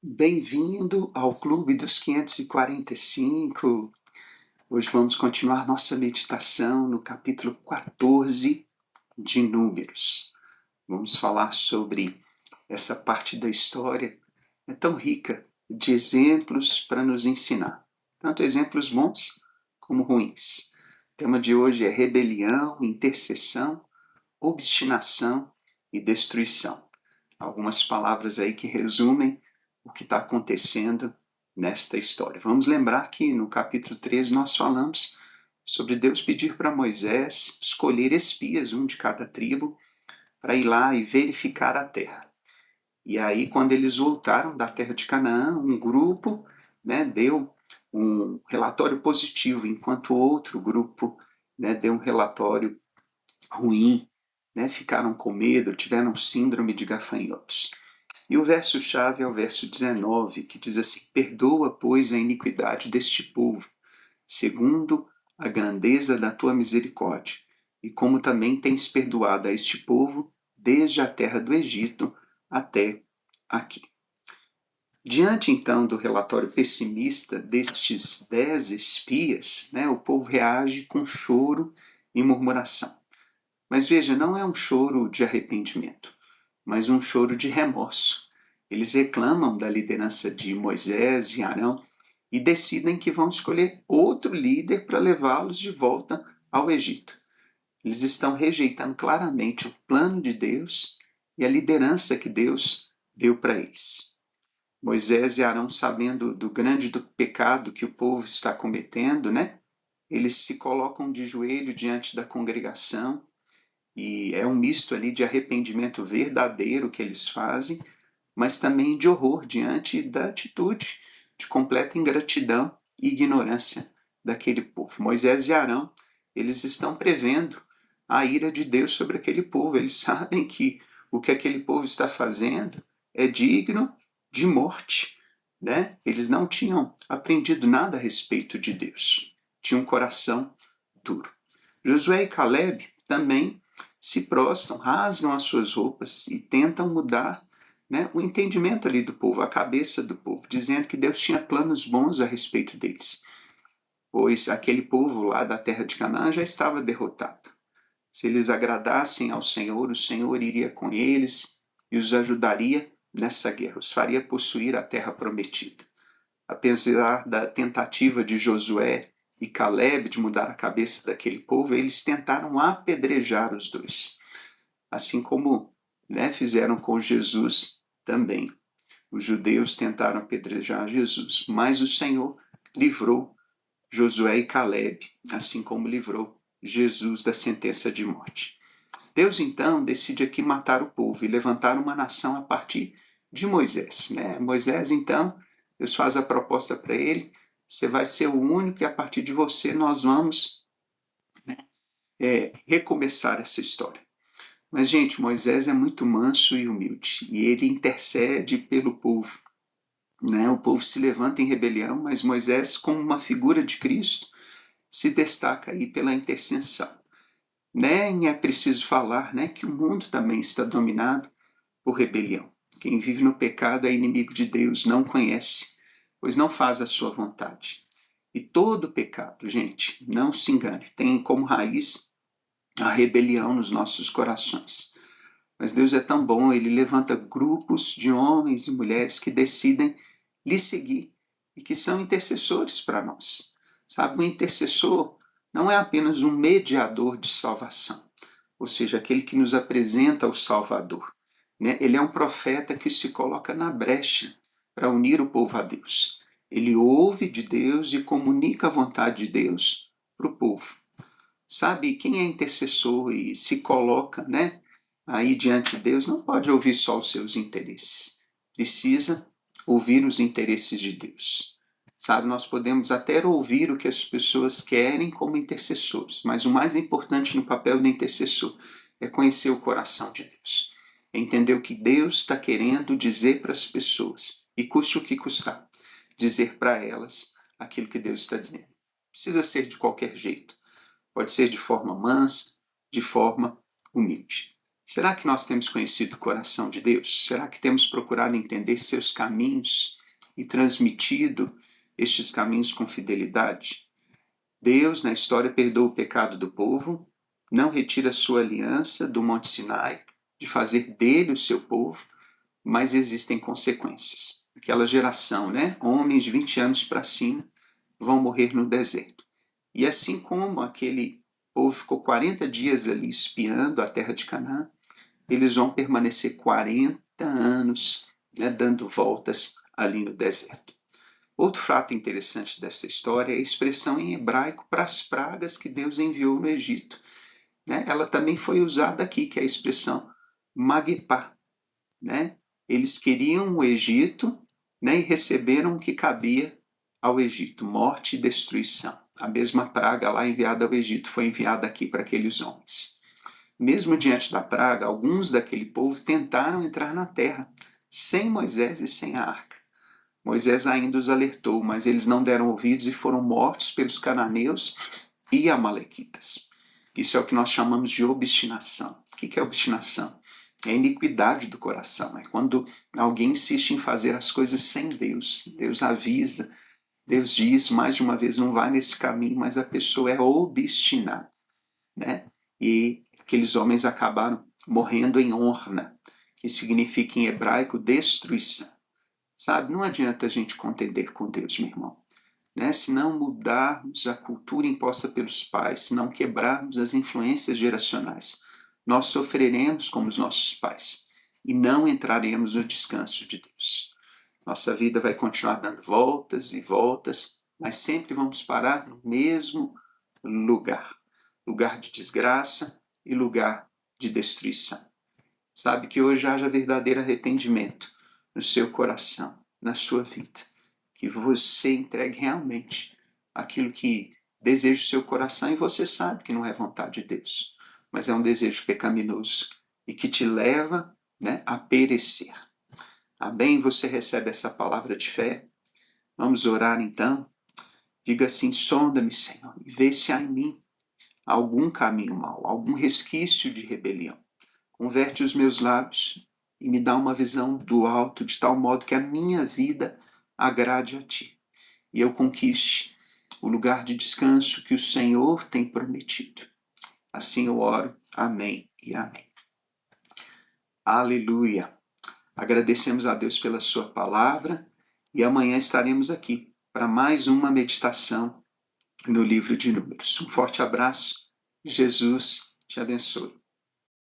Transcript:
Bem-vindo ao Clube dos 545. Hoje vamos continuar nossa meditação no capítulo 14 de Números. Vamos falar sobre essa parte da história tão rica de exemplos para nos ensinar, tanto exemplos bons como ruins. O tema de hoje é rebelião, intercessão, obstinação e destruição. Algumas palavras aí que resumem o que está acontecendo nesta história. Vamos lembrar que no capítulo 13 nós falamos sobre Deus pedir para Moisés escolher espias, um de cada tribo, para ir lá e verificar a terra. E aí, quando eles voltaram da terra de Canaã, um grupo deu um relatório positivo, enquanto outro grupo deu um relatório ruim, ficaram com medo, tiveram síndrome de gafanhotos. E o verso-chave é o verso 19, que diz assim: perdoa, pois, a iniquidade deste povo, segundo a grandeza da tua misericórdia, e como também tens perdoado a este povo, desde a terra do Egito até aqui. Diante, então, do relatório pessimista destes 10 espias, o povo reage com choro e murmuração. Mas veja, não é um choro de arrependimento, mas um choro de remorso. Eles reclamam da liderança de Moisés e Arão e decidem que vão escolher outro líder para levá-los de volta ao Egito. Eles estão rejeitando claramente o plano de Deus e a liderança que Deus deu para eles. Moisés e Arão, sabendo do grande pecado que o povo está cometendo, eles se colocam de joelho diante da congregação, e é um misto ali de arrependimento verdadeiro que eles fazem, mas também de horror diante da atitude de completa ingratidão e ignorância daquele povo. Moisés e Arão, eles estão prevendo a ira de Deus sobre aquele povo. Eles sabem que o que aquele povo está fazendo é digno de morte. Eles não tinham aprendido nada a respeito de Deus. Tinham um coração duro. Josué e Caleb também se prostram, rasgam as suas roupas e tentam mudar o entendimento ali do povo, a cabeça do povo, dizendo que Deus tinha planos bons a respeito deles, pois aquele povo lá da terra de Canaã já estava derrotado. Se eles agradassem ao Senhor, o Senhor iria com eles e os ajudaria nessa guerra, os faria possuir a terra prometida. Apesar da tentativa de Josué e Caleb de mudar a cabeça daquele povo, eles tentaram apedrejar os dois, assim como fizeram com Jesus também. Os judeus tentaram apedrejar Jesus, mas o Senhor livrou Josué e Caleb, assim como livrou Jesus da sentença de morte. Deus então decide aqui matar o povo e levantar uma nação a partir de Moisés. Moisés então, Deus faz a proposta para ele: você vai ser o único e a partir de você nós vamos recomeçar essa história. Mas, gente, Moisés é muito manso e humilde, e ele intercede pelo povo. O povo se levanta em rebelião, mas Moisés, como uma figura de Cristo, se destaca aí pela intercessão. Nem é preciso falar que o mundo também está dominado por rebelião. Quem vive no pecado é inimigo de Deus, não conhece, pois não faz a sua vontade. E todo pecado, gente, não se engane, tem como raiz a rebelião nos nossos corações. Mas Deus é tão bom, ele levanta grupos de homens e mulheres que decidem lhe seguir e que são intercessores para nós. Sabe, o intercessor não é apenas um mediador de salvação, ou seja, aquele que nos apresenta o Salvador. Ele é um profeta que se coloca na brecha para unir o povo a Deus. Ele ouve de Deus e comunica a vontade de Deus para o povo. Sabe, quem é intercessor e se coloca aí diante de Deus não pode ouvir só os seus interesses. Precisa ouvir os interesses de Deus. Sabe, nós podemos até ouvir o que as pessoas querem como intercessores, mas o mais importante no papel do intercessor é conhecer o coração de Deus. É entender o que Deus está querendo dizer para as pessoas, e custe o que custar, dizer para elas aquilo que Deus está dizendo. Precisa ser de qualquer jeito. Pode ser de forma mansa, de forma humilde. Será que nós temos conhecido o coração de Deus? Será que temos procurado entender seus caminhos e transmitido estes caminhos com fidelidade? Deus, na história, perdoa o pecado do povo, não retira sua aliança do Monte Sinai, de fazer dele o seu povo, mas existem consequências. Aquela geração, né? Homens de 20 anos para cima vão morrer no deserto. E assim como aquele povo ficou 40 dias ali espiando a terra de Canaã, eles vão permanecer 40 anos, né, dando voltas ali no deserto. Outro fato interessante dessa história é a expressão em hebraico para as pragas que Deus enviou no Egito. Né? Ela também foi usada aqui, que é a expressão magepá. Né? Eles queriam o Egito, né, e receberam o que cabia ao Egito, morte e destruição. A mesma praga lá enviada ao Egito foi enviada aqui para aqueles homens. Mesmo diante da praga, alguns daquele povo tentaram entrar na terra, sem Moisés e sem a arca. Moisés ainda os alertou, mas eles não deram ouvidos e foram mortos pelos cananeus e amalequitas. Isso é o que nós chamamos de obstinação. O que é obstinação? É a iniquidade do coração. É quando alguém insiste em fazer as coisas sem Deus. Deus avisa, Deus diz mais de uma vez, não vai nesse caminho, mas a pessoa é obstinada. Né? E aqueles homens acabaram morrendo em Orna, que significa em hebraico destruição. Sabe, não adianta a gente contender com Deus, meu irmão. Né? Se não mudarmos a cultura imposta pelos pais, se não quebrarmos as influências geracionais, nós sofreremos como os nossos pais e não entraremos no descanso de Deus. Nossa vida vai continuar dando voltas e voltas, mas sempre vamos parar no mesmo lugar. Lugar de desgraça e lugar de destruição. Sabe, que hoje haja verdadeiro arrependimento no seu coração, na sua vida. Que você entregue realmente aquilo que deseja o seu coração e você sabe que não é vontade de Deus, mas é um desejo pecaminoso e que te leva, né, a perecer. Amém? Você recebe essa palavra de fé? Vamos orar então? Diga assim: sonda-me, Senhor, e vê se há em mim algum caminho mau, algum resquício de rebelião. Converte os meus lábios e me dá uma visão do alto, de tal modo que a minha vida agrade a Ti e eu conquiste o lugar de descanso que o Senhor tem prometido. Assim eu oro. Amém e amém. Aleluia. Agradecemos a Deus pela sua palavra e amanhã estaremos aqui para mais uma meditação no livro de Números. Um forte abraço. Jesus te abençoe.